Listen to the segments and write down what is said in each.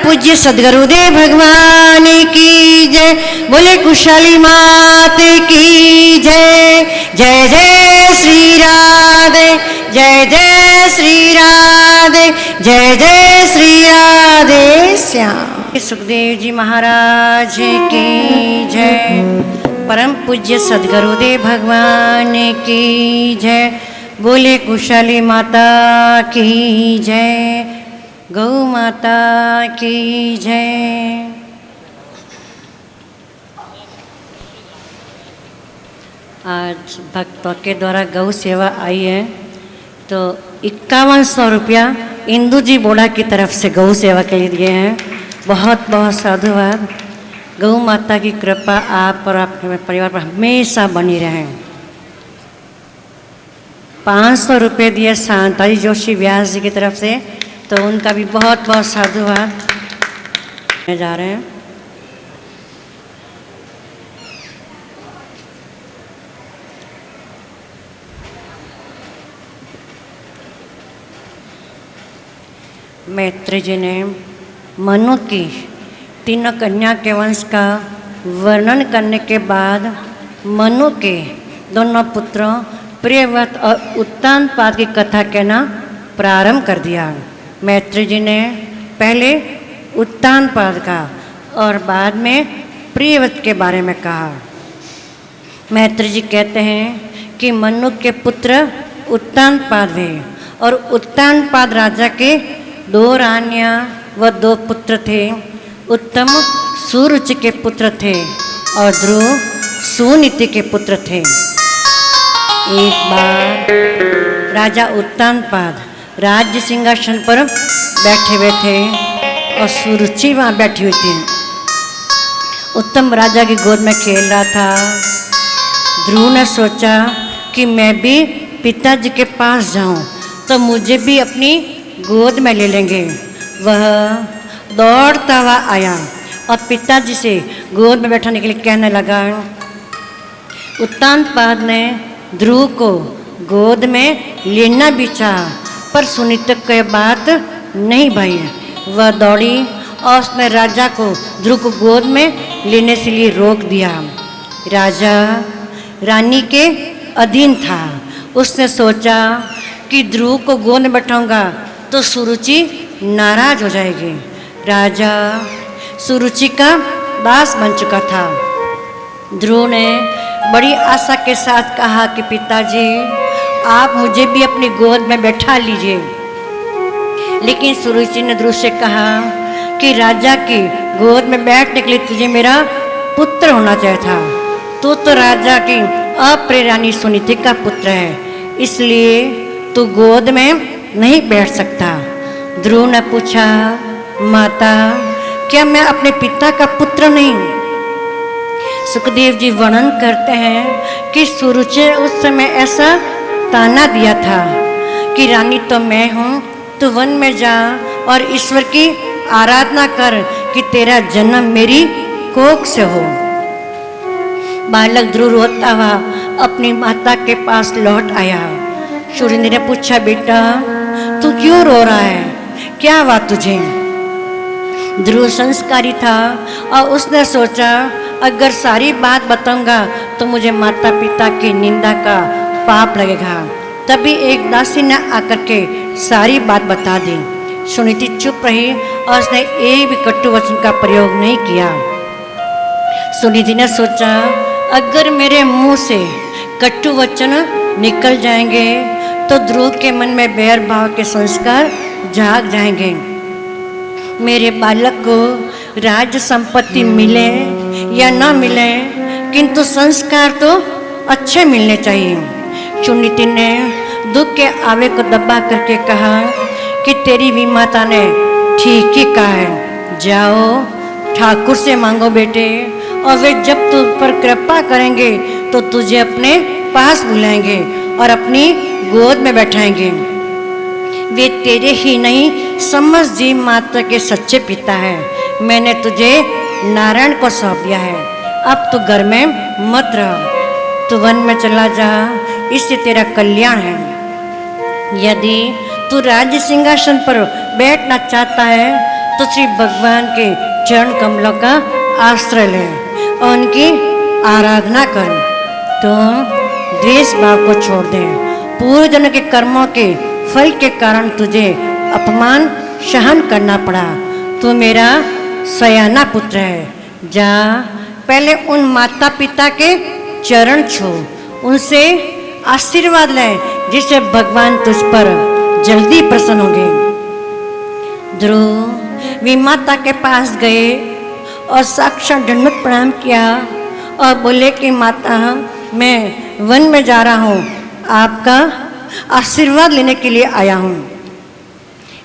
पूज्य सदगुरुदेव भगवान की जय। बोले कुशली मात की जय। जय जय श्री राधे, जय जय श्री राधे, जय जय श्री राधे श्याम। सुखदेव जी महाराज की जय। परम पूज्य सदगुरुदेव भगवान की जय। बोले कुशली माता की जय, गौ माता की जय। आज भक्तों के द्वारा गौ सेवा आई है तो 5100 रुपया इंदू जी बोड़ा की तरफ से गौ सेवा के लिए दिए हैं। बहुत बहुत साधुवाद। गौ माता की कृपा आप और आपके परिवार पर हमेशा बनी रहे। 500 रुपये दिए शांताजी जोशी व्यास जी की तरफ से, तो उनका भी बहुत बहुत साधुवाद। जा रहे हैं मैत्री जी ने मनु की तीनों कन्या के वंश का वर्णन करने के बाद मनु के दोनों पुत्रों प्रियव्रत और उत्तानपाद की कथा कहना प्रारंभ कर दिया। मैत्री जी ने पहले उत्तानपाद का और बाद में प्रियव्रत के बारे में कहा। मैत्री जी कहते हैं कि मनु के पुत्र उत्तानपाद हुए और उत्तानपाद राजा के 2 रानियां व 2 पुत्र थे। उत्तम सुरुचि के पुत्र थे और ध्रुव सुनीति के पुत्र थे। एक बार राजा उत्तानपाद राज्य सिंहासन पर बैठे हुए थे और सुरुचि वहाँ बैठी हुई थी। उत्तम राजा की गोद में खेल रहा था। ध्रुव ने सोचा कि मैं भी पिताजी के पास जाऊं तो मुझे भी अपनी गोद में ले लेंगे। वह दौड़ता हुआ आया और पिताजी से गोद में बैठाने के लिए कहने लगा। उत्तानपाद ने ध्रुव को गोद में लेना भी चाहा पर सुनीति की बात नहीं भाई। वह दौड़ी और उसने राजा को ध्रुव को गोद में लेने से लिए रोक दिया। राजा रानी के अधीन था। उसने सोचा कि ध्रुव को गोद में बैठाऊंगा तो सुरुचि नाराज हो जाएगी। राजा सुरुचि का दास बन चुका था। ध्रुव ने बड़ी आशा के साथ कहा कि पिताजी आप मुझे भी अपनी गोद में बैठा लीजिए। लेकिन सुरुचि ने ध्रुव से कहा कि राजा की गोद में बैठने के लिए तुझे मेरा पुत्र होना चाहिए था। तू तो राजा की अप्रिय रानी सुनीति का पुत्र है, इसलिए तू गोद में नहीं बैठ सकता। ध्रुव ने पूछा, माता क्या मैं अपने पिता का पुत्र नहीं? सुखदेव जी वर्णन करते हैं कि सुरुचि ने उस समय ऐसा ताना दिया था कि रानी तो मैं हूँ, तू वन में जा और ईश्वर की आराधना कर कि तेरा जन्म मेरी कोख से हो। बालक ध्रुव रोता हुआ अपनी माता के पास लौट आया। सूर्य ने पूछा, बेटा तू क्यों रो रहा है, क्या हुआ तुझे? ध्रुव संस्कारी था और उसने सोचा अगर सारी बात बताऊंगा तो मुझे माता पिता की निंदा का पाप लगेगा। तभी एक दासी ने आकर के सारी बात बता दी। सुनीति चुप रही और उसने एक भी कटु वचन का प्रयोग नहीं किया। सुनीति ने सोचा अगर मेरे मुंह से कटु वचन निकल जाएंगे तो ध्रुव के मन में बैर भाव के संस्कार जाग जाएंगे। मेरे बालक को राज्य संपत्ति मिले या न मिले किंतु संस्कार तो अच्छे मिलने चाहिए। सुनीति ने दुख के आवे को दबा करके कहा कि तेरी भी माता ने ठीक ही कहा है, जाओ ठाकुर से मांगो बेटे, और वे जब तुझ पर कृपा करेंगे तो तुझे अपने पास बुलाएंगे और अपनी गोद में बैठाएंगे। वे तेरे ही नहीं समस्त जीव मात्र के सच्चे पिता है। मैंने तुझे नारायण को सौंप दिया है, अब तू घर में मत रह, तू वन में चला जा, इससे तेरा कल्याण है। यदि तू राज्य सिंहासन पर बैठना चाहता है तो श्री भगवान के चरण कमलों का आश्रय लें और उनकी आराधना करें। तो द्वेष भाव को छोड़ दें। पूर्व जन्म के कर्मों के फल के कारण तुझे अपमान सहन करना पड़ा। तू मेरा सयाना पुत्र है। जा पहले उन माता पिता के चरण छू, उनसे आशीर्वाद ले, जिससे भगवान तुझ पर जल्दी प्रसन्न होंगे। ध्रुव वे माता के पास गए और साक्षात दंडवत प्रणाम किया और बोले कि माता, मैं वन में जा रहा हूँ, आपका आशीर्वाद लेने के लिए आया हूँ।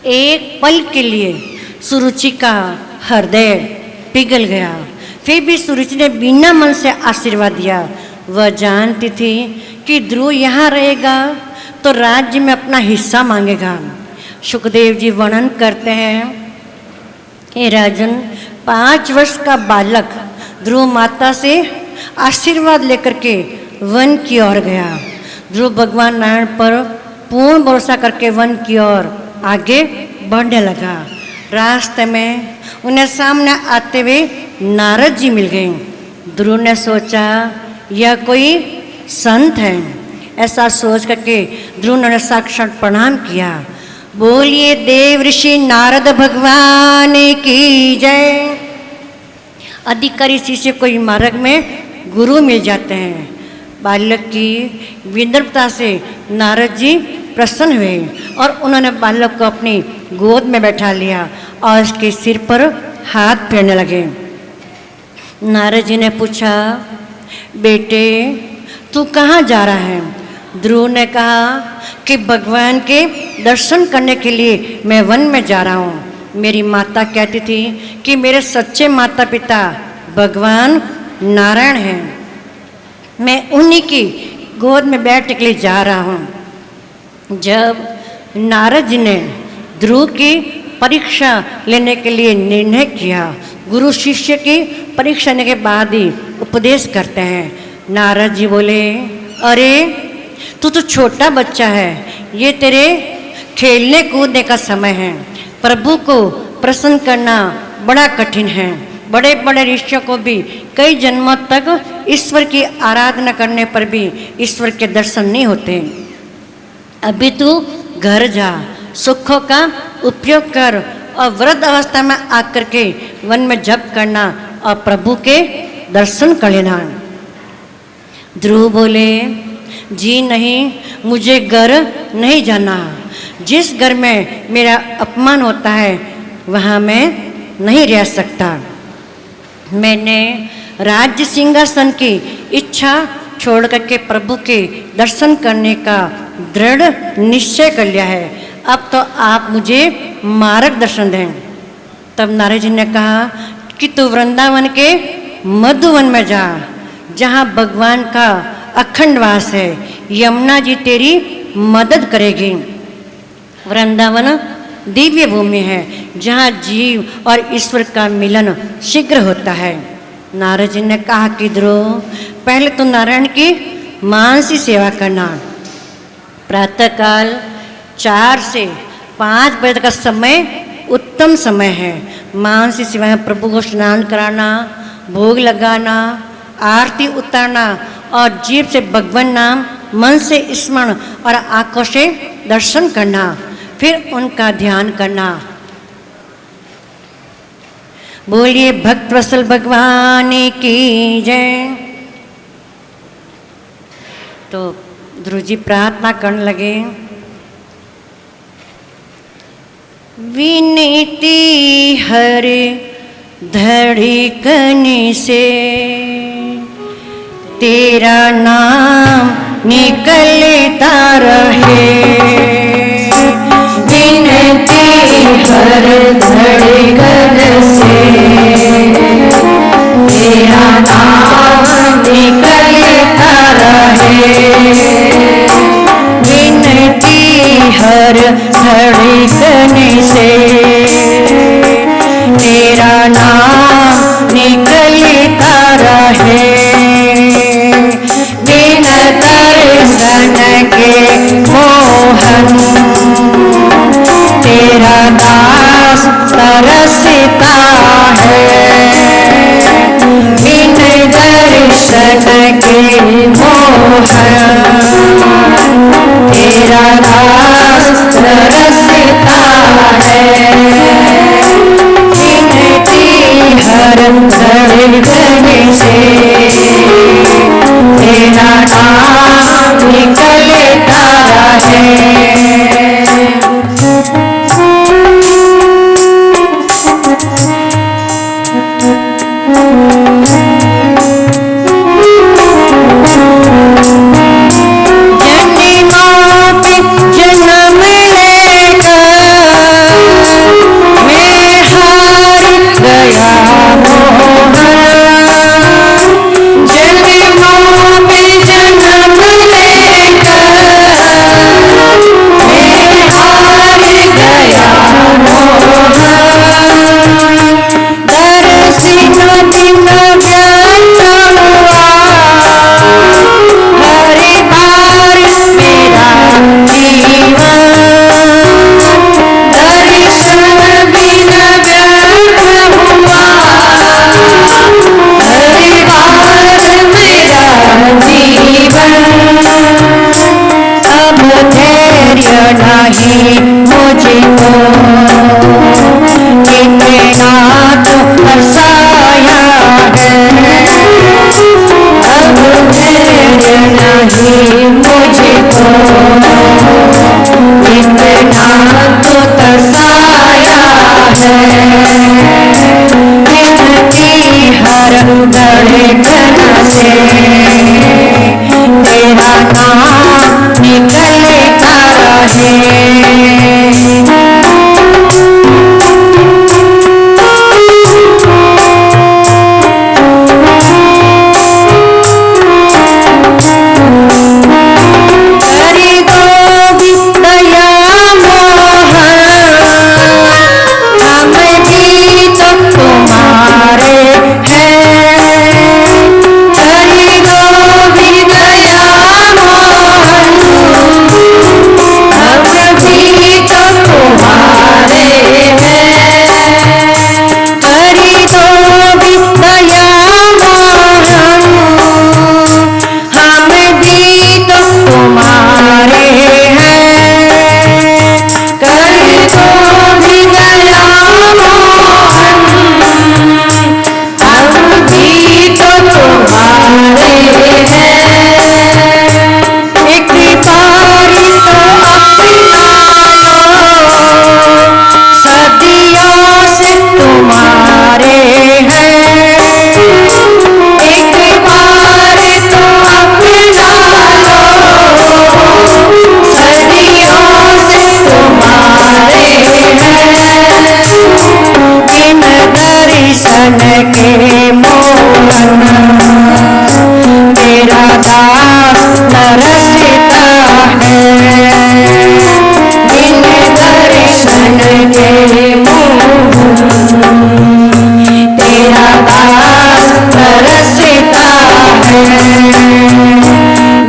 एक पल के लिए सुरुचि का हृदय पिघल गया। फिर भी सुरुचि ने बिना मन से आशीर्वाद दिया। वह जानती थी कि ध्रुव यहाँ रहेगा तो राज्य में अपना हिस्सा मांगेगा। सुखदेव जी वर्णन करते हैं कि राजन, 5 वर्ष का बालक ध्रुव माता से आशीर्वाद लेकर के वन की ओर गया। ध्रुव भगवान नारायण पर पूर्ण भरोसा करके वन की ओर आगे बढ़ने लगा। रास्ते में उन्हें सामने आते हुए नारद जी मिल गए। ध्रुव ने सोचा यह कोई संत है। ऐसा सोच करके ध्रुव ने साक्षात प्रणाम किया। बोलिए देव ऋषि नारद भगवान की जय। अधिकारी शिष्य को मार्ग में गुरु मिल जाते हैं। बालक की विनम्रता से नारद जी प्रसन्न हुए और उन्होंने बालक को अपनी गोद में बैठा लिया और उसके सिर पर हाथ फेरने लगे। नारद जी ने पूछा, बेटे तू कहाँ जा रहा है? ध्रुव ने कहा कि भगवान के दर्शन करने के लिए मैं वन में जा रहा हूँ। मेरी माता कहती थी कि मेरे सच्चे माता पिता भगवान नारायण हैं। मैं उन्हीं की गोद में बैठने के लिए जा रहा हूँ। जब नारद जी ने ध्रुव की परीक्षा लेने के लिए निर्णय किया, गुरु शिष्य की परीक्षा लेने के बाद ही उपदेश करते हैं। नारद जी बोले, अरे तू तो छोटा बच्चा है, ये तेरे खेलने कूदने का समय है। प्रभु को प्रसन्न करना बड़ा कठिन है। बड़े बड़े ऋषियों को भी कई जन्मों तक ईश्वर की आराधना करने पर भी ईश्वर के दर्शन नहीं होते। अभी तू घर जा, सुखों का उपयोग कर और वृद्ध अवस्था में आकर के वन में जप करना और प्रभु के दर्शन कर लेना। ध्रुव बोले, जी नहीं, मुझे घर नहीं जाना। जिस घर में मेरा अपमान होता है वहाँ मैं नहीं रह सकता। मैंने राज्य सिंहासन की इच्छा छोड़ करके प्रभु के दर्शन करने का दृढ़ निश्चय कर लिया है। अब तो आप मुझे मार्गदर्शन दें। तब नारद जी ने कहा कि तू वृंदावन के मधुवन में जा, जहाँ भगवान का अखंड वास है। यमुना जी तेरी मदद करेगी। वृंदावन दिव्य भूमि है, जहाँ जीव और ईश्वर का मिलन शीघ्र होता है। नारद जी ने कहा कि ध्रुव, पहले तो नारायण की मानसी सेवा करना। प्रातःकाल 4 से 5 बजे का समय उत्तम समय है। मानसी सेवा में प्रभु को स्नान कराना, भोग लगाना, आरती उतारना और जीभ से भगवान नाम, मन से स्मरण और आंखों से दर्शन करना, फिर उनका ध्यान करना। बोलिए भक्त वत्सल भगवान की जय। तो ध्रुव जी प्रार्थना करने लगे, विनती हर धड़कन से तेरा नाम निकलता रहे। विनती हर धड़कन से तेरा नाम निकलता रहे। विनती हर धड़कन से तेरा नाम निकलता रहे। बिन दर्शन के मोहन तेरा दास तरस रसता है, बिन दर्शन के मोहन तेरा दास रसता है, बिन हर धड़कन से तेरा नाम निकलता है। नहीं मुझको इतना तो हंसाया है, अब धैर्य नहीं मुझको इतना तो तरसाया है, इनकी हर धड़कन से तेरा नाम निकलता के मोहन तेरा दास तरसता है, बिन दर्शन के मोहन तेरा दास तरसता है,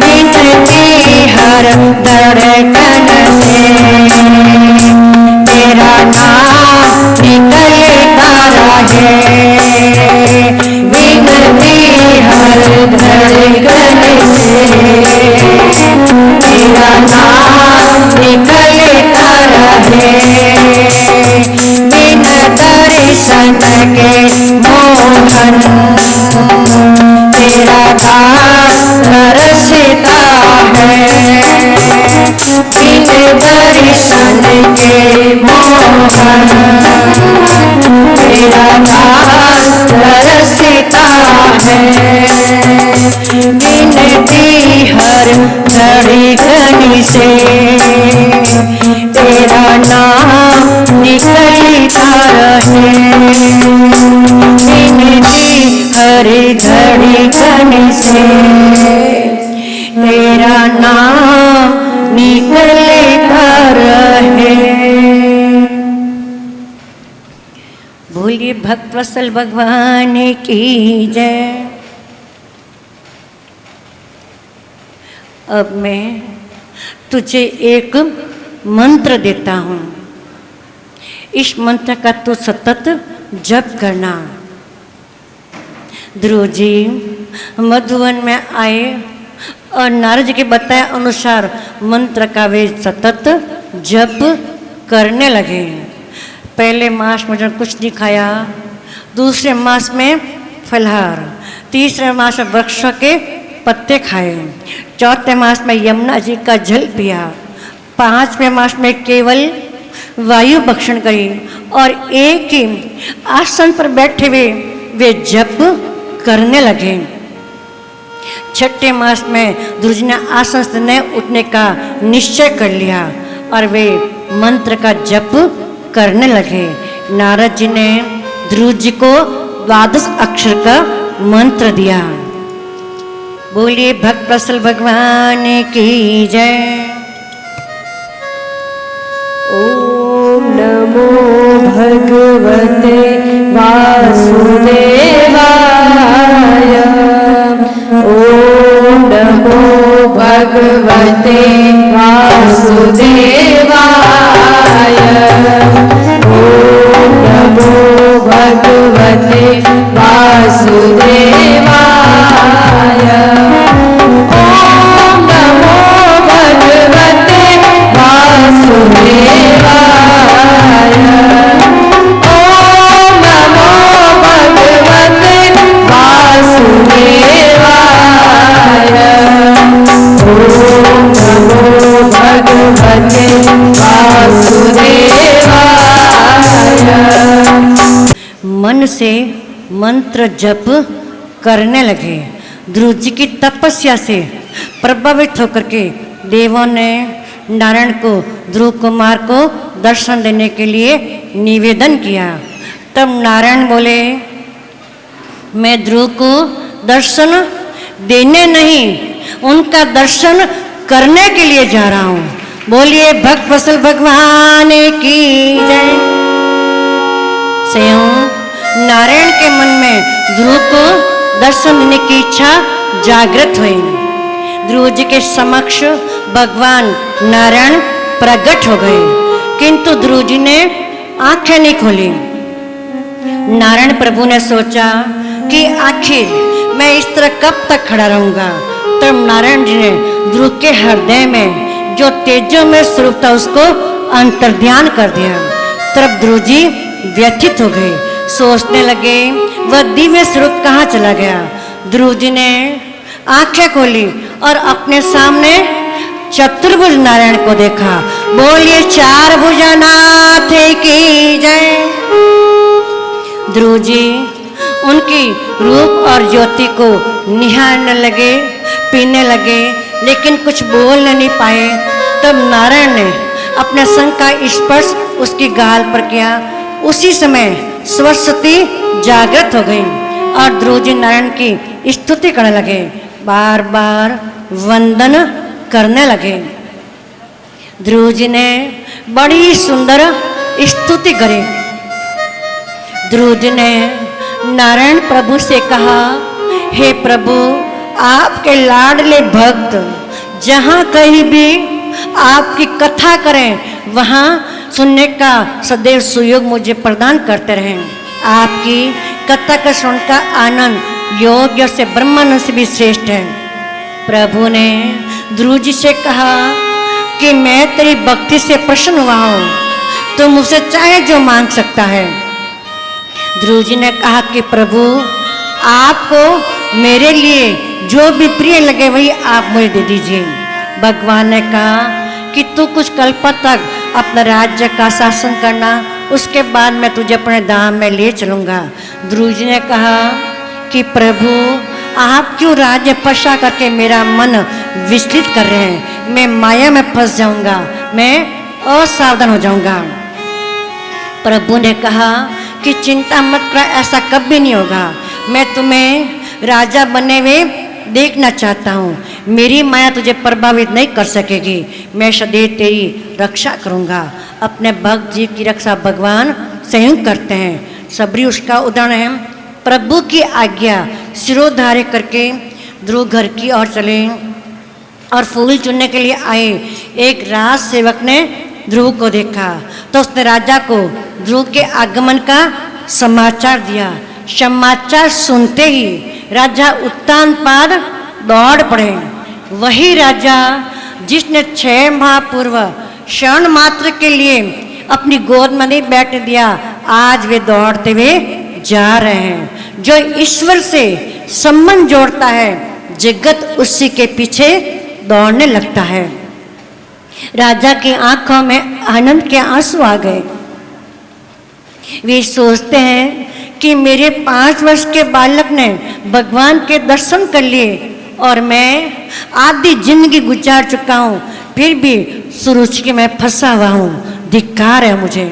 बिनती हर धड़कन से तेरा नाम निकलता रहे, बिनती हर धड़कन से तेरा नाम निकलता रहे, बिन दर्शन के मोहन तेरा दास तरसता है, बिन दर्शन के मोहन तेरा दास तरसता है, बिनती हर धड़कन से तेरा नाम निकलता रहे, बिनती हर धड़कन से तेरा नाम निकलता रहे। बोलिए भक्तवत्सल भगवान की जय। अब मैं तुझे एक मंत्र देता हूँ, इस मंत्र का तो सतत जप करना। ध्रुव जी मधुवन में आए और नारद जी के बताए अनुसार मंत्र का वे सतत जप करने लगे। पहले मास में कुछ नहीं खाया, दूसरे मास में फलहार, तीसरे मास में वृक्षों के पत्ते खाए, चौथे मास में यमुना जी का जल पिया, पांचवें मास में केवल वायु भक्षण करी और एक ही आसन पर बैठे हुए वे जप करने लगे। छठे मास में ध्रुव जी ने आसन से न उठने का निश्चय कर लिया और वे मंत्र का जप करने लगे। नारद जी ने ध्रुव जी को 12 अक्षर का मंत्र दिया। बोलिए भक्त वत्सल भगवान की जय। ओम नमो भगवते वासुदेवाय। ओम नमो भगवते वासुदेवाय। ओम नमो भगवते वासुदेवाय। ओम नमो भगवते वासुदेवाय। ओम नमो भगवते वासुदेवाय। ओम नमो भगवते वासुदेवाय। मन से मंत्र जप करने लगे। ध्रुव जी की तपस्या से प्रभावित होकर के देवों ने नारायण को, ध्रुव कुमार को दर्शन देने के लिए निवेदन किया। तब नारायण बोले, मैं ध्रुव को दर्शन देने नहीं, उनका दर्शन करने के लिए जा रहा हूँ। बोलिए भक्त वत्सल भगवान की जय। स्वयं नारायण के मन में ध्रुव को दर्शन देने की इच्छा जागृत हुई। ध्रुव जी के समक्ष भगवान नारायण प्रकट हो गए, किंतु ध्रुव जी ने आंखें नहीं खोली। नारायण प्रभु ने सोचा कि आखिर मैं इस तरह कब तक खड़ा रहूंगा। तब नारायण जी ने ध्रुव के हृदय में जो तेजोमय स्वरूप था उसको अंतर्ध्यान कर दिया। तब ध्रुव जी व्यथित हो गए, सोचने लगे वह दिव्य स्वरूप कहाँ चला गया। ध्रुव जी ने आंखें खोली और अपने सामने चतुर्भुज नारायण को देखा। बोलिए चार भुजानाथ की जय। ध्रुव जी उनकी रूप और ज्योति को निहारने लगे, पीने लगे, लेकिन कुछ बोल नहीं पाए। तब नारायण ने अपने संग का स्पर्श उसकी गाल पर किया। उसी समय सरस्वती जागृत हो गई और ध्रुव जी नारायण की स्तुति करने लगे, बार बार वंदन करने लगे। ध्रुव जी ने बड़ी सुंदर स्तुति करी। ध्रुव जी ने नारायण प्रभु से कहा, हे प्रभु, आपके लाडले भक्त जहाँ कहीं भी आपकी कथा करें वहाँ सुनने का सदैव सुयोग मुझे प्रदान करते रहें। आपकी कथा का सुन का आनंद योग्य से ब्रह्मानंद से भी श्रेष्ठ है। प्रभु ने ध्रुव जी से कहा कि मैं तेरी भक्ति से प्रसन्न हुआ हूँ, तो मुझसे चाहे जो मांग सकता है। ध्रुव जी ने कहा कि प्रभु, आपको मेरे लिए जो भी प्रिय लगे वही आप मुझे दे दीजिए। भगवान ने कहा कि तू कुछ कल्प तक अपना राज्य का शासन करना, उसके बाद मैं तुझे अपने धाम में ले चलूँगा। ध्रुव जी ने कहा कि प्रभु, आप क्यों राज्य पशा करके मेरा मन विचलित कर रहे हैं। मैं माया में फंस जाऊँगा, मैं असावधान हो जाऊँगा। प्रभु ने कहा कि चिंता मत कर, ऐसा कभी नहीं होगा। मैं तुम्हें राजा बने हुए देखना चाहता हूँ। मेरी माया तुझे प्रभावित नहीं कर सकेगी। मैं सदैव तेरी रक्षा करूँगा। अपने भक्त जी की रक्षा भगवान स्वयं करते हैं। सबरी उसका उदाहरण है। प्रभु की आज्ञा सिरोधार्य करके ध्रुव घर की ओर चले और फूल चुनने के लिए आए। एक राज सेवक ने ध्रुव को देखा तो उसने राजा को ध्रुव के आगमन का समाचार दिया। समाचार सुनते ही राजा उत्तानपाद दौड़ पड़े। वही राजा जिसने 6 माह पूर्व क्षण मात्र के लिए अपनी गोद में नहीं बैठने दिया, आज वे दौड़ते हुए जा रहे हैं। जो ईश्वर से संबंध जोड़ता है, जगत उसी के पीछे दौड़ने लगता है। राजा की आंखों में आनंद के आंसू आ गए। वे सोचते हैं कि मेरे 5 वर्ष के बालक ने भगवान के दर्शन कर लिए और मैं आधी जिंदगी गुजार चुका हूँ, फिर भी सुरुचि में फंसा हुआ हूँ, धिक्कार है मुझे।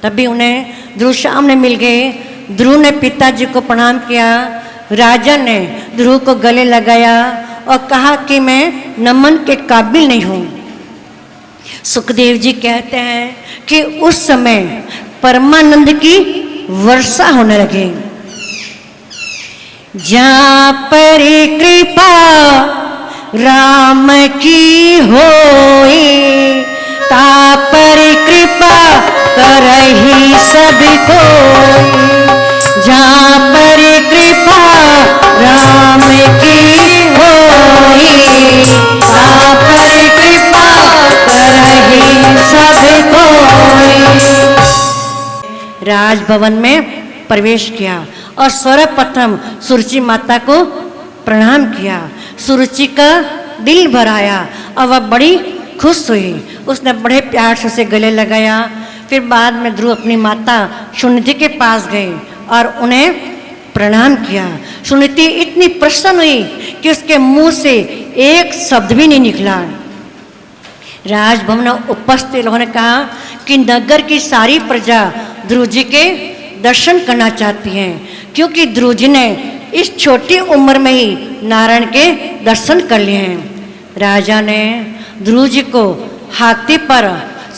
तभी उन्हें ध्रुव सामने मिल गए। ध्रुव ने पिताजी को प्रणाम किया। राजा ने ध्रुव को गले लगाया और कहा कि मैं नमन के काबिल नहीं हूँ। सुखदेव जी कहते हैं कि उस समय परमानंद की वर्षा होने लगी। जहाँ पर कृपा राम की होई, ता पर कृपा करही सब कोई। जहाँ पर कृपा राम की होई, ता पर कृपा करही सब कोई। राजभवन में प्रवेश किया और सर्वप्रथम सुरुचि माता को प्रणाम किया। सुरुचि का दिल भर आया और वह बड़ी खुश हुई। उसने बड़े प्यार से उसे गले लगाया। फिर बाद में ध्रुव अपनी माता सुनीति के पास गए और उन्हें प्रणाम किया। सुनीति इतनी प्रसन्न हुई कि उसके मुंह से एक शब्द भी नहीं निकला। राजभवन में उपस्थित लोगों ने कहा कि नगर की सारी प्रजा ध्रुव जी के दर्शन करना चाहती हैं, क्योंकि ध्रुव जी ने इस छोटी उम्र में ही नारायण के दर्शन कर लिए हैं। राजा ने ध्रुव जी को हाथी पर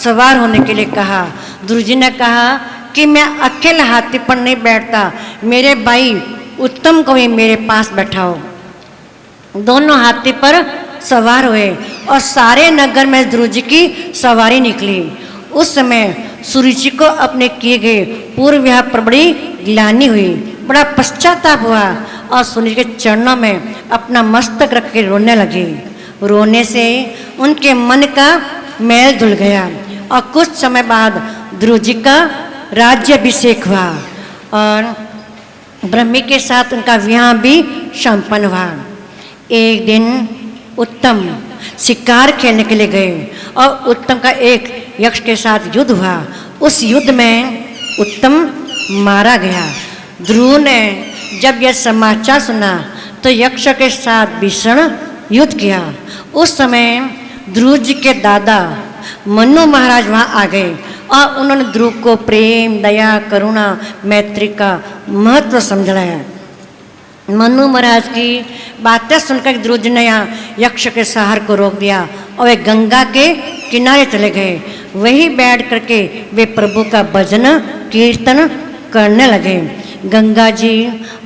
सवार होने के लिए कहा। ध्रुव जी ने कहा कि मैं अकेले हाथी पर नहीं बैठता, मेरे भाई उत्तम को भी मेरे पास बैठाओ। दोनों हाथी पर सवार हुए और सारे नगर में ध्रुव जी की सवारी निकली। उस समय सुरुचि को अपने किए गए पूर्व विवाह पर बड़ी ग्लानि हुई, बड़ा पश्चाताप हुआ और सुनीति के चरणों में अपना मस्तक रख के रोने लगी। रोने से उनके मन का मैल धुल गया और कुछ समय बाद ध्रुव जी का राज्याभिषेक हुआ और ब्रह्मी के साथ उनका विवाह भी संपन्न हुआ। एक दिन उत्तम शिकार खेलने के लिए गए और उत्तम का एक यक्ष के साथ युद्ध हुआ। उस युद्ध में उत्तम मारा गया। ध्रुव ने जब यह समाचार सुना तो यक्ष के साथ भीषण युद्ध किया। उस समय ध्रुव जी के दादा मनु महाराज वहाँ आ गए और उन्होंने ध्रुव को प्रेम, दया, करुणा, मैत्री का महत्व समझाया। मनु महाराज की बातें सुनकर ध्रुव जी ने यहाँ यक्ष के सहार को रोक दिया और वे गंगा के किनारे चले गए। वहीं बैठ करके वे प्रभु का भजन कीर्तन करने लगे। गंगा जी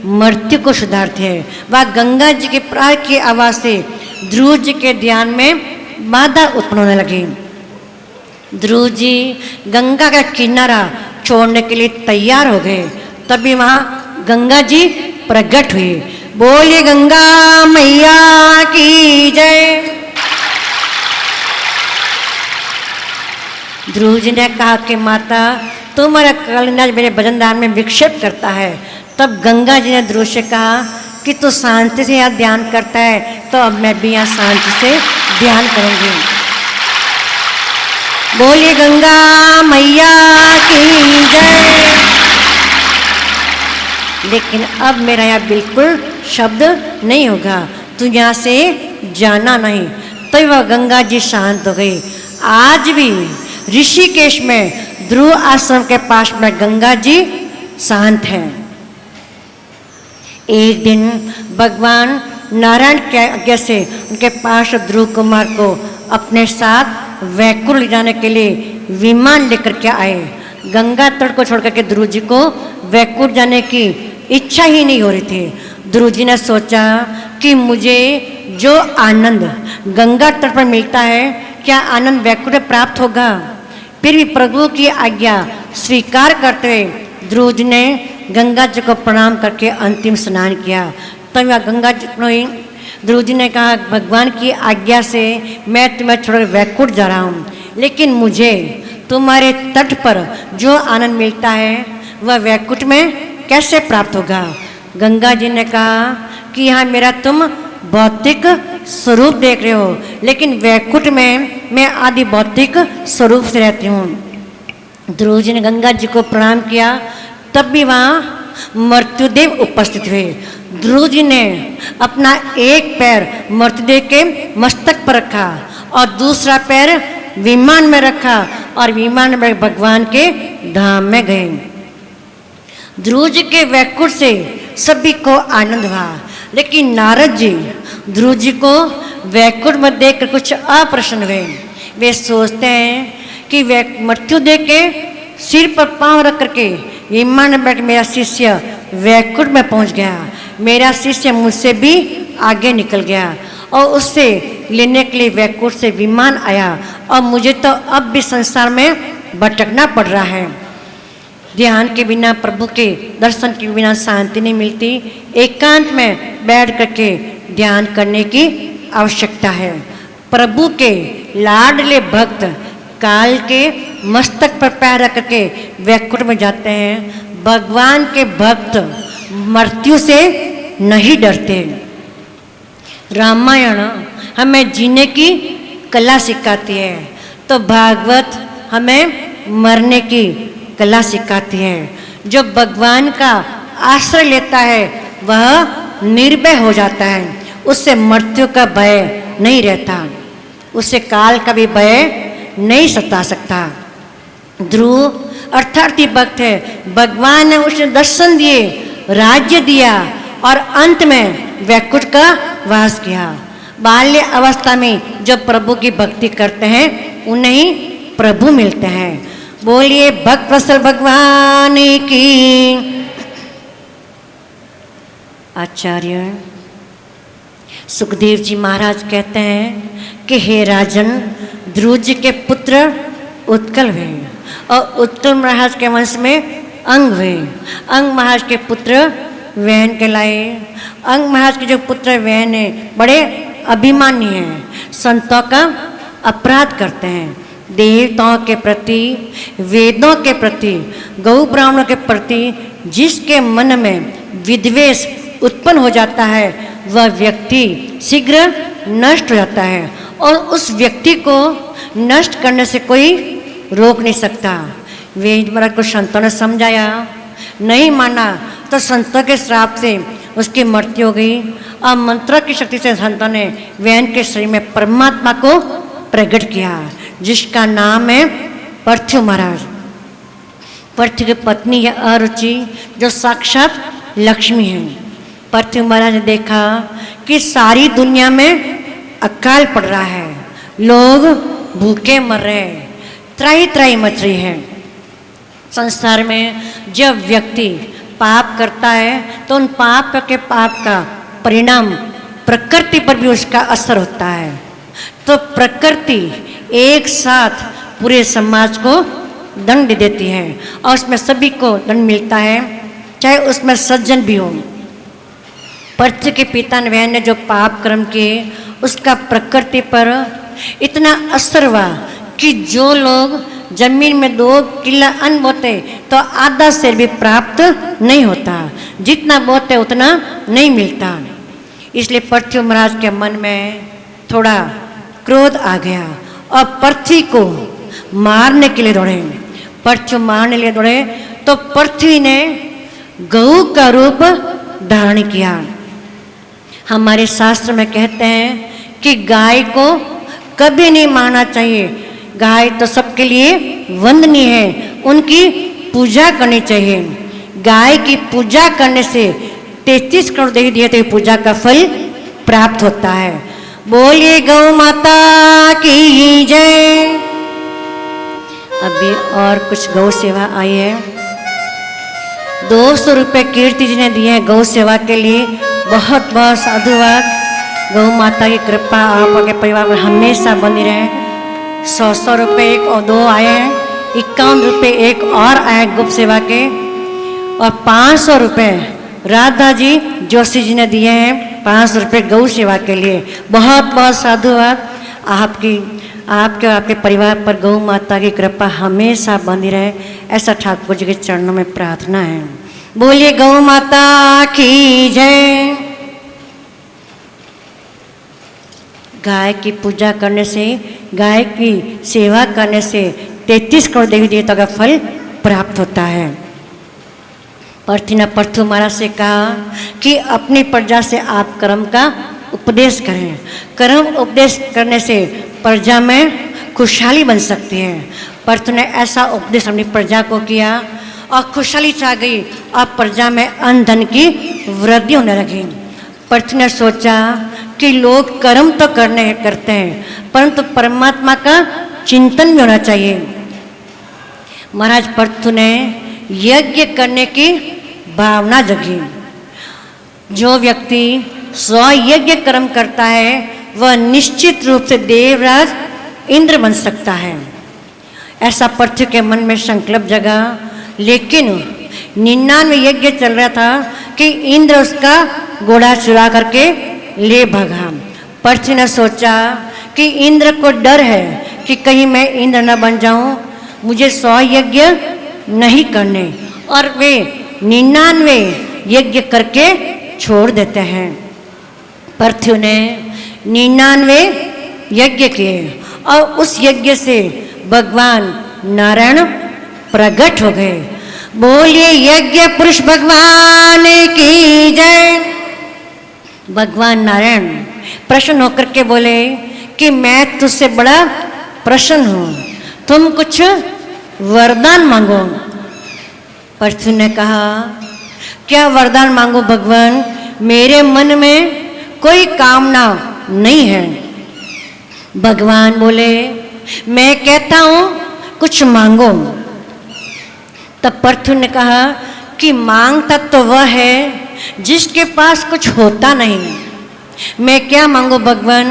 मृत्यु को सुधारते हैं। वह गंगा जी के प्राण की आवाज़ से ध्रुव जी के ध्यान में बाधा उत्पन्न होने लगी। ध्रुव जी गंगा का किनारा छोड़ने के लिए तैयार हो गए। तभी वहाँ गंगा जी प्रकट हुई। बोलिए गंगा मैया की जय। ध्रुव जी ने कहा कि माता तुम्हारा कलिंदा मेरे भजनदान में विक्षेप करता है। तब गंगा जी ने ध्रुव से कहा कि तू शांति से यहाँ ध्यान करता है, तो अब मैं भी यहाँ शांति से ध्यान करूँगी। बोलिए गंगा मैया की जय। लेकिन अब मेरा यहाँ बिल्कुल शब्द नहीं होगा, तू यहाँ से जाना नहीं। तो वह गंगा जी शांत हो गई। आज भी ऋषिकेश में ध्रुव आश्रम के पास में गंगा जी शांत हैं। एक दिन भगवान नारायण के आज्ञा से उनके पास ध्रुव कुमार को अपने साथ वैकुंठ ले जाने के लिए विमान लेकर के आए। गंगा तट को छोड़कर के ध्रुव जी को वैकुंठ जाने की इच्छा ही नहीं हो रही थी। ध्रुव जी ने सोचा कि मुझे जो आनंद गंगा तट पर मिलता है, क्या आनंद वैकुंठ में प्राप्त होगा? फिर भी प्रभु की आज्ञा स्वीकार करते हुए ध्रुव जी ने गंगा जी को प्रणाम करके अंतिम स्नान किया। तब वह गंगा जी ध्रुव जी ने कहा, भगवान की आज्ञा से मैं तुम्हें छोड़कर वैकुंठ जा रहा हूँ, लेकिन मुझे तुम्हारे तट पर जो आनंद मिलता है वह वैकुंठ में कैसे प्राप्त होगा। गंगा जी ने कहा कि यहाँ मेरा तुम भौतिक स्वरूप देख रहे हो, लेकिन वैकुंठ में मैं आदि भौतिक स्वरूप से रहती हूँ। ध्रुव जी ने गंगा जी को प्रणाम किया। तब भी वहाँ मृत्युदेव उपस्थित हुए। ध्रुव जी ने अपना एक पैर मृत्युदेव के मस्तक पर रखा और दूसरा पैर विमान में रखा और विमान में भगवान के धाम में गए। ध्रुव जी के वैकुंठ से सभी को आनंद हुआ, लेकिन नारद जी ध्रुव जी को वैकुंठ में देखकर कुछ अप्रसन्न हुए। वे सोचते हैं कि मृत्युदेव के सिर पर पांव रख करके विमान में बैठ मेरा शिष्य वैकुंठ में पहुंच गया, मेरा शिष्य मुझसे भी आगे निकल गया और उससे लेने के लिए वैकुंठ से विमान आया और मुझे तो अब भी संसार में भटकना पड़ रहा है। ध्यान के बिना, प्रभु के दर्शन के बिना शांति नहीं मिलती। एकांत में बैठ करके ध्यान करने की आवश्यकता है। प्रभु के लाडले भक्त काल के मस्तक पर पैर रख करके वैकुंठ में जाते हैं। भगवान के भक्त मृत्यु से नहीं डरते। रामायण हमें जीने की कला सिखाती है, तो भागवत हमें मरने की कला सिखाती है। जो भगवान का आश्रय लेता है वह निर्भय हो जाता है, उससे मृत्यु का भय नहीं रहता, उससे काल का भी भय नहीं सता सकता। ध्रुव अर्थार्थी भक्त है। भगवान ने उसे दर्शन दिए, राज्य दिया और अंत में वैकुंठ का वास किया। बाल्य अवस्था में जब प्रभु की भक्ति करते हैं उन्हें ही प्रभु मिलते हैं। बोलिए भक्त वत्सल भगवान की। आचार्य सुखदेव जी महाराज कहते हैं कि हे राजन, ध्रुव जी के पुत्र उत्कल हुए और उत्कल महाराज के वंश में अंग हुए। अंग महाराज के पुत्र वैन कहलाए। अंग महाराज के जो पुत्र वैन है बड़े अभिमानी हैं, संतों का अपराध करते हैं, देवताओं के प्रति, वेदों के प्रति, गौ ब्राह्मणों के प्रति जिसके मन में विद्वेष उत्पन्न हो जाता है वह व्यक्ति शीघ्र नष्ट हो जाता है और उस व्यक्ति को नष्ट करने से कोई रोक नहीं सकता। वेद महाराज को संतों ने समझाया, नहीं माना तो संतों के श्राप से उसकी मृत्यु हो गई और मंत्रों की शक्ति से संतों ने वैन के शरीर में परमात्मा को प्रकट किया, जिसका नाम है पृथ्वी महाराज। पृथ्वी की पत्नी है अरुचि, जो साक्षात लक्ष्मी है। पृथ्वी महाराज ने देखा कि सारी दुनिया में अकाल पड़ रहा है, लोग भूखे मर रहे हैं, त्राही त्राही मच रही है। संसार में जब व्यक्ति पाप करता है तो उन पाप के पाप का परिणाम प्रकृति पर भी उसका असर होता है। तो प्रकृति एक साथ पूरे समाज को दंड देती है और उसमें सभी को दंड मिलता है, चाहे उसमें सज्जन भी हो। पृथ्वी के पिता वैन ने जो पाप कर्म किए उसका प्रकृति पर इतना असर हुआ कि जो लोग जमीन में 2 किला अन्न बोते तो आधा शेर भी प्राप्त नहीं होता, जितना बोते उतना नहीं मिलता। इसलिए पृथ्वी महाराज के मन में थोड़ा क्रोध आ गया और पृथ्वी को मारने के लिए दौड़े। पृथ्वी मारने के लिए दौड़े तो पृथ्वी ने गौ का रूप धारण किया। हमारे शास्त्र में कहते हैं कि गाय को कभी नहीं मारना चाहिए, गाय तो सबके लिए वंदनीय है, उनकी पूजा करनी चाहिए। गाय की पूजा करने से 33 करोड़ देवी देवता की पूजा का फल प्राप्त होता है। बोलिए गौ माता की जय। अभी और कुछ गौ सेवा आई है। 200 रुपये कीर्ति जी ने दिए हैं गौ सेवा के लिए, बहुत बहुत साधुवाद। गौ माता की कृपा आपके परिवार में हमेशा बनी रहे। 100 रुपये 1 और 2 आए हैं, 51 रुपये एक और आए गुप्त सेवा के। और 500 रुपये राधा जी जोशी जी ने दिए हैं 500 रुपये गौ सेवा के लिए। बहुत बहुत साधुवाद। आपके और आपके परिवार पर गौ माता की कृपा हमेशा बनी रहे, ऐसा ठाकुर जी के चरणों में प्रार्थना है। बोलिए गौ माता की जय। गाय की पूजा करने से, गाय की सेवा करने से 33 करोड़ देवी देवता का फल प्राप्त होता है। पर्थी ने पर्थु महाराज से कहा कि अपनी प्रजा से आप कर्म का उपदेश करें। कर्म उपदेश करने से प्रजा में खुशहाली बन सकती है। पर्थु ने ऐसा उपदेश अपनी प्रजा को किया और खुशहाली छा गई। अब प्रजा में अन्न धन की वृद्धि होने लगी। पर्थु ने सोचा कि लोग कर्म तो करते हैं, परंतु परमात्मा का चिंतन भी होना चाहिए। महाराज पर्थु ने यज्ञ करने की भावना जगी। जो व्यक्ति स्व यज्ञ कर्म करता है वह निश्चित रूप से देवराज इंद्र बन सकता है, ऐसा पर्थु के मन में संकल्प जगा। लेकिन 99 यज्ञ चल रहा था कि इंद्र उसका घोड़ा चुरा करके ले भागा। पर्थु ने सोचा कि इंद्र को डर है कि कहीं मैं इंद्र न बन जाऊं, मुझे 100 यज्ञ नहीं करने, और वे 99 यज्ञ करके छोड़ देते हैं। पर्थु ने 99 यज्ञ किए और उस यज्ञ से भगवान नारायण प्रकट हो गए। बोलिए यज्ञ पुरुष भगवान की जय। भगवान नारायण प्रसन्न होकर के बोले कि मैं तुझसे बड़ा प्रसन्न हूँ, तुम कुछ वरदान मांगो। पर्थु ने कहा क्या वरदान मांगो भगवान, मेरे मन में कोई कामना नहीं है। भगवान बोले मैं कहता हूँ कुछ मांगो। तब पर्थु ने कहा कि मांगता तो वह है जिसके पास कुछ होता नहीं। मैं क्या मांगू भगवान,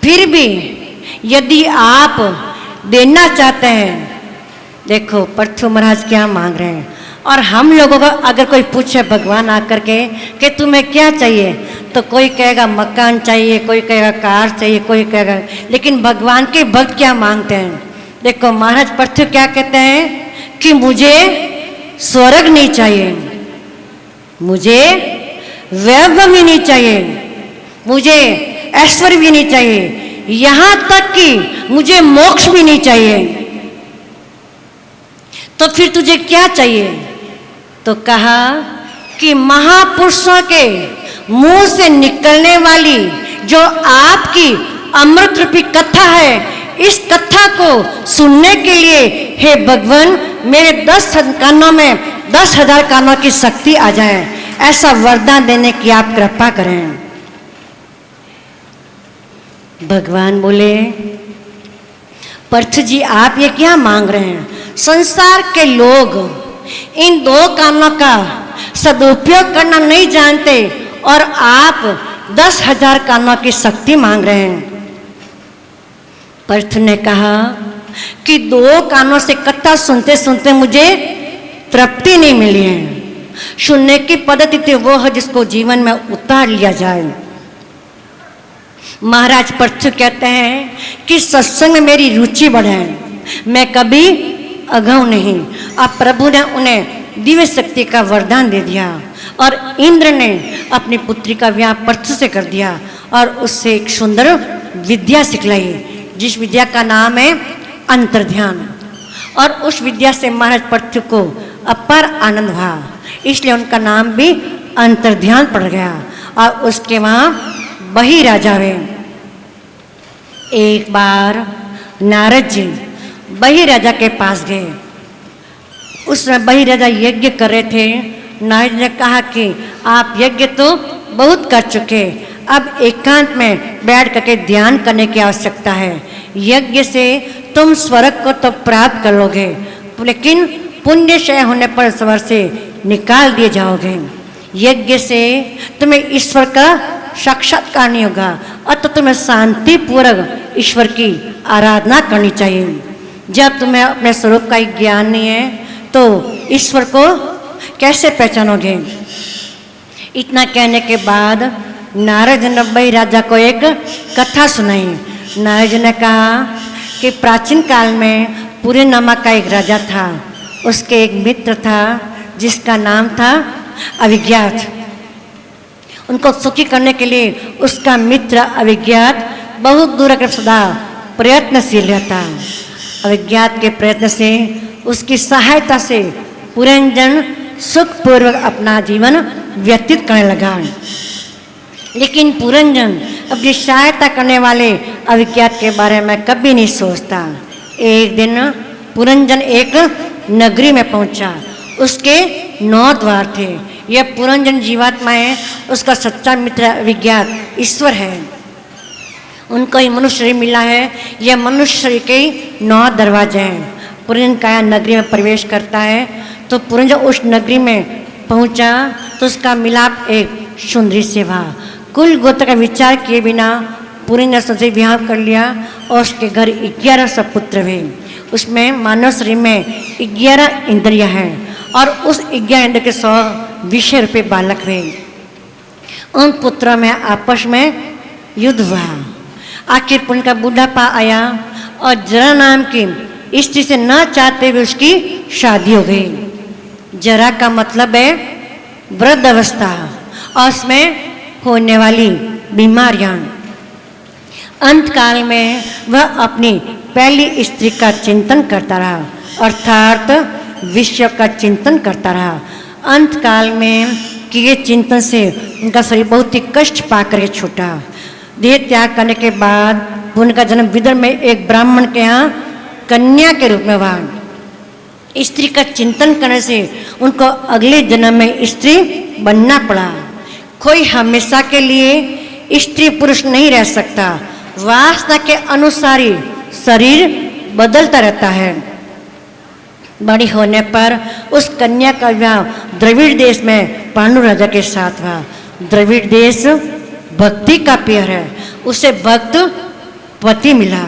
फिर भी यदि आप देना चाहते हैं। देखो पर्थु महाराज क्या मांग रहे हैं। और हम लोगों को अगर कोई पूछे भगवान आकर के कि तुम्हें क्या चाहिए, तो कोई कहेगा मकान चाहिए, कोई कहेगा कार चाहिए, कोई कहेगा, लेकिन भगवान के भक्त क्या मांगते हैं। देखो महाराज पर्थु क्या कहते हैं कि मुझे स्वर्ग नहीं चाहिए, मुझे वैभव भी नहीं चाहिए, मुझे ऐश्वर्य भी नहीं चाहिए, यहाँ तक कि मुझे मोक्ष भी नहीं चाहिए। तो फिर तुझे क्या चाहिए? तो कहा कि महापुरुषों के मुंह से निकलने वाली जो आपकी अमृत रूपी कथा है, इस कथा को सुनने के लिए हे भगवान मेरे 10 कानों में 10,000 कानों की शक्ति आ जाए, ऐसा वरदान देने की आप कृपा करें। भगवान बोले पर्थु जी आप ये क्या मांग रहे हैं? संसार के लोग इन 2 कानों का सदुपयोग करना नहीं जानते और आप 10,000 कानों की शक्ति मांग रहे हैं। पर्थु ने कहा कि 2 कानों से कथा सुनते सुनते मुझे तृप्ति नहीं मिली है। सुनने की पद्धति तो वो है जिसको जीवन में उतार लिया जाए। महाराज पर्थु कहते हैं कि सत्संग में मेरी रुचि बढ़े, मैं कभी अगाऊ नहीं। अब प्रभु ने उन्हें दिव्य शक्ति का वरदान दे दिया और इंद्र ने अपनी पुत्री का विवाह पर्थु से कर दिया और उससे एक सुंदर विद्या सिखलाई, जिस विद्या का नाम है अंतर्ध्यान। और उस विद्या से महाराज पर्थु को अपार आनंद हुआ, इसलिए उनका नाम भी अंतर्ध्यान पड़ गया। और उसके वहाँ बही राजा हुए। एक बार नारद जी बही राजा के पास गए। उस समय बही राजा यज्ञ कर रहे थे। नारद ने कहा कि आप यज्ञ तो बहुत कर चुके, अब एकांत में बैठ करके ध्यान करने की आवश्यकता है। यज्ञ से तुम स्वर्ग को तो प्राप्त कर लोगे, लेकिन पुण्यक्षय होने पर स्वर्ग से निकाल दिए जाओगे। यज्ञ से तुम्हें ईश्वर का साक्षात्कार नहीं होगा, अतः तुम्हें शांतिपूर्वक ईश्वर की आराधना करनी चाहिए। जब तुम्हें अपने स्वरूप का ज्ञान नहीं है तो ईश्वर को कैसे पहचानोगे? इतना कहने के बाद नारद ने बही राजा को एक कथा सुनाई। नारद ने कहा कि प्राचीन काल में पूरे नामक का एक राजा था। उसके एक मित्र था जिसका नाम था अविज्ञात। उनको सुखी करने के लिए उसका मित्र अविज्ञात बहुत दूर का सदा प्रयत्नशील रहता। अविज्ञात के प्रयत्न से उसकी सहायता से पुरंजन सुखपूर्वक अपना जीवन व्यतीत करने लगा। लेकिन पुरंजन अपनी सहायता करने वाले अविज्ञात के बारे में कभी नहीं सोचता। एक दिन पुरंजन एक नगरी में पहुंचा। उसके 9 द्वार थे। यह पुरंजन जीवात्मा है, उसका सच्चा मित्र अविज्ञात ईश्वर है। उनको ही मनुष्य शरीर मिला है। यह मनुष्य शरीर के 9 दरवाजे हैं। पुरंजन काया नगरी में प्रवेश करता है तो पुरंजन उस नगरी में पहुंचा तो उसका मिलाप एक सुंदरी से हुआ। कुल गोत्र का विचार किए बिना पुरंजन से विवाह कर लिया और उसके घर 11 सपुत्र हुए। उसमें मानव शरीर में 11 इंद्रियां हैं और उस 11 इंद्रिय के 100 विषय रूपे बालक हुए। उन पुत्रों में आपस में युद्ध हुआ। आखिर पुण्य का बुढ़ापा आया और जरा नाम की स्त्री से न चाहते हुए उसकी शादी हो गई। जरा का मतलब है वृद्ध अवस्था और उसमें होने वाली बीमारियां। अंत काल में वह अपनी पहली स्त्री का चिंतन करता रहा, अर्थात विश्व का चिंतन करता रहा। अंत काल में किए चिंतन से उनका शरीर बहुत ही कष्ट पाकर के छूटा। देह त्याग करने के बाद उनका जन्म विदर्भ में एक ब्राह्मण के यहाँ कन्या के रूप में हुआ। स्त्री का चिंतन करने से उनको अगले जन्म में स्त्री बनना पड़ा। कोई हमेशा के लिए स्त्री पुरुष नहीं रह सकता। वासना के अनुसार ही शरीर बदलता रहता है। बड़ी होने पर उस कन्या का विवाह द्रविड़ देश में पांडु राजा के साथ हुआ। द्रविड़ देश भक्ति का पेड़ है। उसे भक्त पति मिला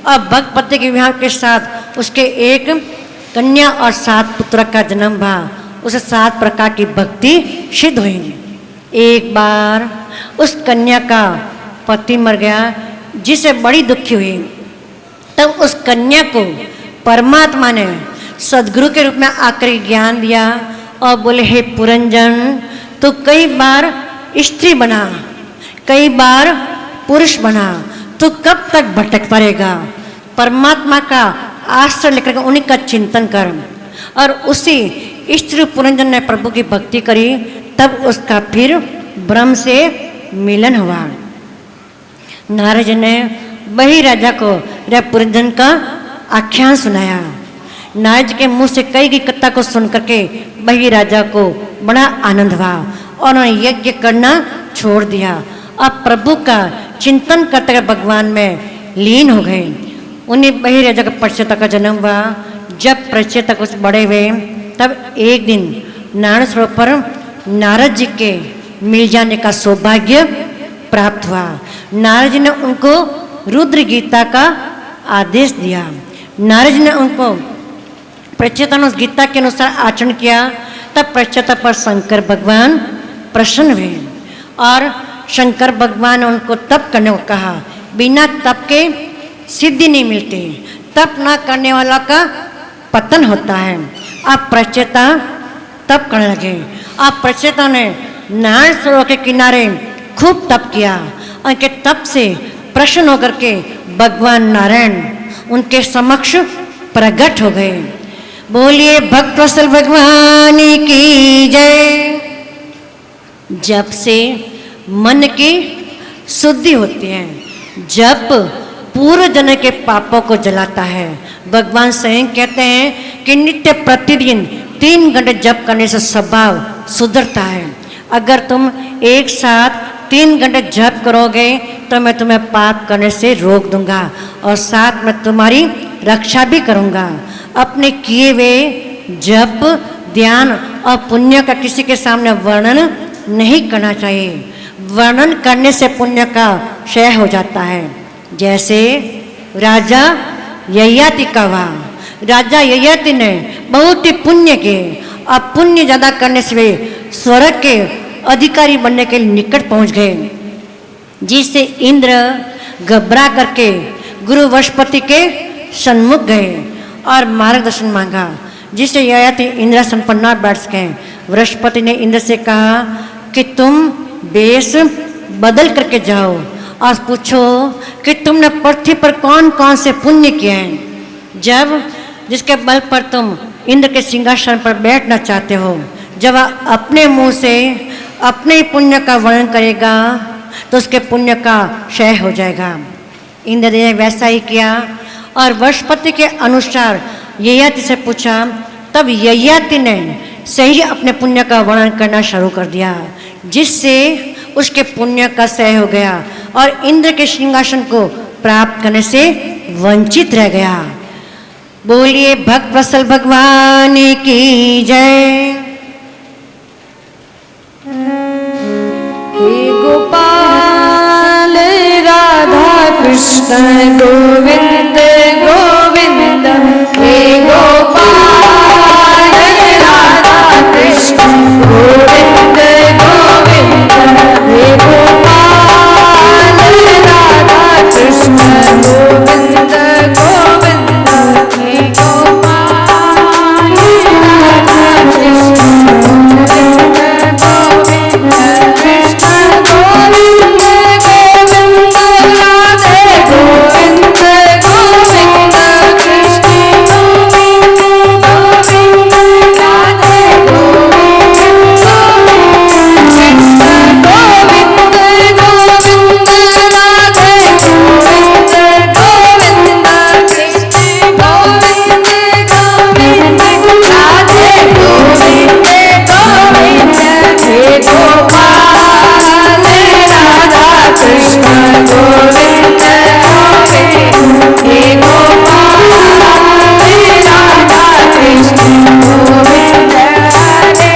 और भक्त पति के विवाह के साथ उसके एक कन्या और 7 पुत्र का जन्म हुआ। उसे 7 प्रकार की भक्ति सिद्ध हुई। एक बार उस कन्या का पति मर गया जिसे बड़ी दुखी हुई। तब उस कन्या को परमात्मा ने सदगुरु के रूप में आकर ज्ञान दिया और बोले, हे पुरंजन, तो कई बार स्त्री बना, कई बार पुरुष बना, तो कब तक भटकता रहेगा? परमात्मा का आश्रय लेकर उन्हीं का चिंतन कर। और उसी स्त्री पुरंजन ने प्रभु की भक्ति करी। तब उसका फिर ब्रह्म से मिलन हुआ। नारद ने वही राजा को पुरंजन का आख्यान सुनाया। नारद के मुंह से कई की कथा को सुन करके वही राजा को बड़ा आनंद हुआ और उन्होंने यज्ञ करना छोड़ दिया। अब प्रभु का चिंतन करते हुए भगवान में लीन हो गए। उन्हीं वही राजा का प्रचेता का जन्म हुआ। जब प्रचेता कुछ बड़े हुए तब एक दिन नारायण सरोवर पर नारद जी के मिल जाने का सौभाग्य प्राप्त हुआ। नारद जी ने उनको रुद्र गीता का आदेश दिया। नारद जी ने उनको प्रचेता ने उस गीता के अनुसार आचरण किया। तब प्रचेता पर शंकर भगवान प्रसन्न हुए और शंकर भगवान ने उनको तप करने को कहा। बिना तप के सिद्धि नहीं मिलती। तप न करने वाला का पतन होता है। अब प्रचेता तप करने लगे। अब प्रचेता ने नारायण सरोवर के किनारे खूब तप किया। उनके तप से प्रसन्न होकर के भगवान नारायण उनके समक्ष प्रकट हो गए। बोलिए भक्तवत्सल भगवान की जय। जप से मन की शुद्धि होती है। जप पूर्व जन्म के पापों को जलाता है। भगवान स्वयं कहते हैं कि नित्य प्रतिदिन 3 घंटे जप करने से स्वभाव सुधरता है। अगर तुम एक साथ 3 घंटे जप करोगे तो मैं तुम्हें पाप करने से रोक दूंगा और साथ में तुम्हारी रक्षा भी करूंगा। अपने किए हुए जप, ध्यान और पुण्य का किसी के सामने वर्णन नहीं करना चाहिए। वर्णन करने से पुण्य का क्षय हो जाता है। जैसे राजा ययाति का हुआ। राजा ययाति ने बहुत ही पुण्य किए अब पुण्य ज्यादा करने से वे स्वर्ग के अधिकारी बनने के लिए निकट पहुंच गए, जिससे इंद्र घबरा करके गुरु वृहस्पति के सन्मुख गए और मार्गदर्शन मांगा, जिससे ययाति इंद्रासन पर न बैठ सके। वृहस्पति ने इंद्र से कहा कि तुम वेश बदल करके जाओ और पूछो कि तुमने पृथ्वी पर कौन कौन से पुण्य किए हैं, जब जिसके बल पर तुम इंद्र के सिंहासन पर बैठना चाहते हो। जब वह अपने मुंह से अपने ही पुण्य का वर्णन करेगा तो उसके पुण्य का क्षय हो जाएगा। इंद्र ने वैसा ही किया और वृहस्पति के अनुसार ययाति से पूछा। तब ययाति ने सही अपने पुण्य का वर्णन करना शुरू कर दिया, जिससे उसके पुण्य का क्षय हो गया और इंद्र के सिंहासन को प्राप्त करने से वंचित रह गया। बोलिए भक्त वत्सल भगवान की जय। हे गोपाल राधा कृष्ण गोविंद गोविंद, हे गोपाल राधा कृष्ण गोविंद गोविंद, हे गोपाल राधा कृष्ण गोविंद गोविंद, हे गोपाल राधा कृष्ण गोविंद गोविंद, कृष्ण गोविंद गोविंद राधे गोविंद गोविंद, कृष्ण गोविंद गोविंद राधे गोविंद गोविंद, कृष्ण गोविंद गोविंद राधे गोविंद गोविंद, कृष्ण गोविंद गोविंद राधे गोविंद गोविंद, हे गोपाल राधा कृष्ण गोविंद गोविंद, हे गोपाल राधा कृष्ण गोविंद हरे।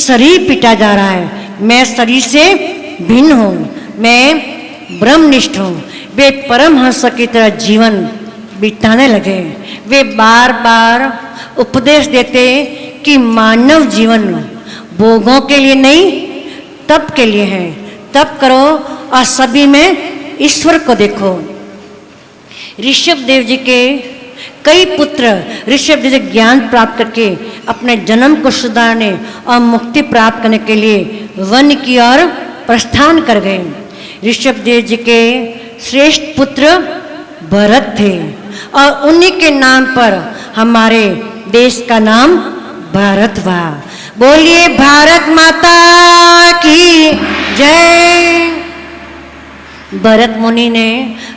शरीर पीटा जा रहा है, मैं शरीर से भिन्न हूँ, मैं ब्रह्मनिष्ठ हूँ। वे परमहंस की तरह जीवन बिताने लगे। वे बार बार उपदेश देते कि मानव जीवन भोगों के लिए नहीं, तप के लिए है। तप करो और सभी में ईश्वर को देखो। ऋषभ देव जी के कई पुत्र ऋषभ देव जी ज्ञान प्राप्त करके अपने जन्म को सुधारने और मुक्ति प्राप्त करने के लिए वन की ओर प्रस्थान कर गए। ऋषभ देव जी के श्रेष्ठ पुत्र भरत थे और उन्हीं के नाम पर हमारे देश का नाम भारत हुआ। बोलिए भारत माता की जय। भरत मुनि ने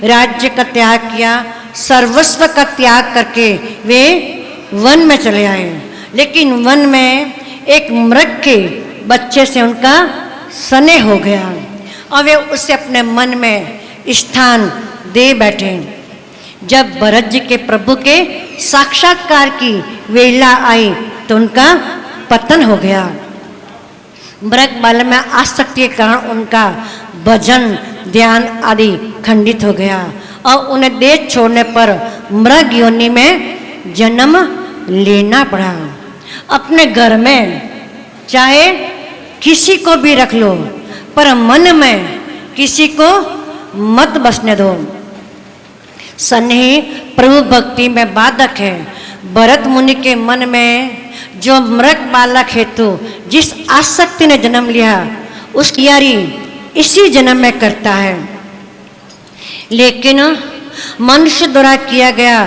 राज्य का त्याग किया, सर्वस्व का त्याग करके वे वन में चले आए। लेकिन वन में एक मृग के बच्चे से उनका स्नेह हो गया और वे उसे अपने मन में स्थान दे बैठे। जब भरत जी के प्रभु के साक्षात्कार की वेला आई तो उनका पतन हो गया। मृग बल में आसक्ति के कारण उनका भजन ध्यान आदि खंडित हो गया और उन्हें देह छोड़ने पर मृग योनि में जन्म लेना पड़ा। अपने घर में चाहे किसी को भी रख लो पर मन में किसी को मत बसने दो। स्नेह प्रभु भक्ति में बाधक है। भरत मुनि के मन में जो मृग बालक हेतु जिस आसक्ति ने जन्म लिया उसकी यारी इसी जन्म में करता है। लेकिन मनुष्य द्वारा किया गया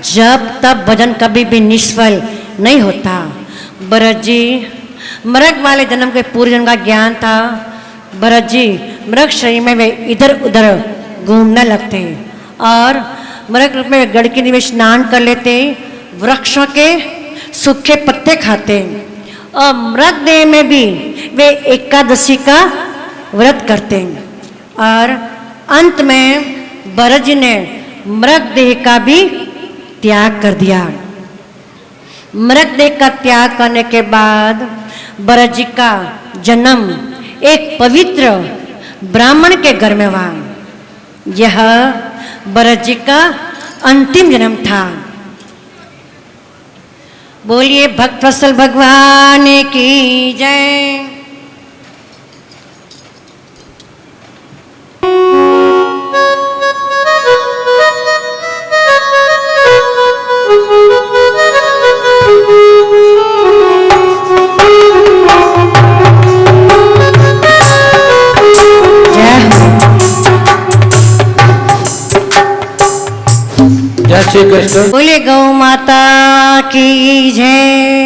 जब तब भजन कभी भी निष्फल नहीं होता। भरत जी मृग वाले जन्म के पूर्व जन्म का ज्ञान था। भरत जी मृग शरीर में वे इधर उधर घूमने लगते और मृग रूप में गड़की में स्नान कर लेते, वृक्षों के सूखे पत्ते खाते और मृग देह में भी वे एकादशी का व्रत करते। और अंत में भरत जी ने मृग देह का भी त्याग कर दिया। मृग देह का त्याग करने के बाद भरत जी का जन्म एक पवित्र ब्राह्मण के घर में हुआ। यह भरत जी का अंतिम जन्म था। बोलिए भक्तवत्सल भगवान की जय। जय श्री कृष्ण। बोले गौ माता की जय।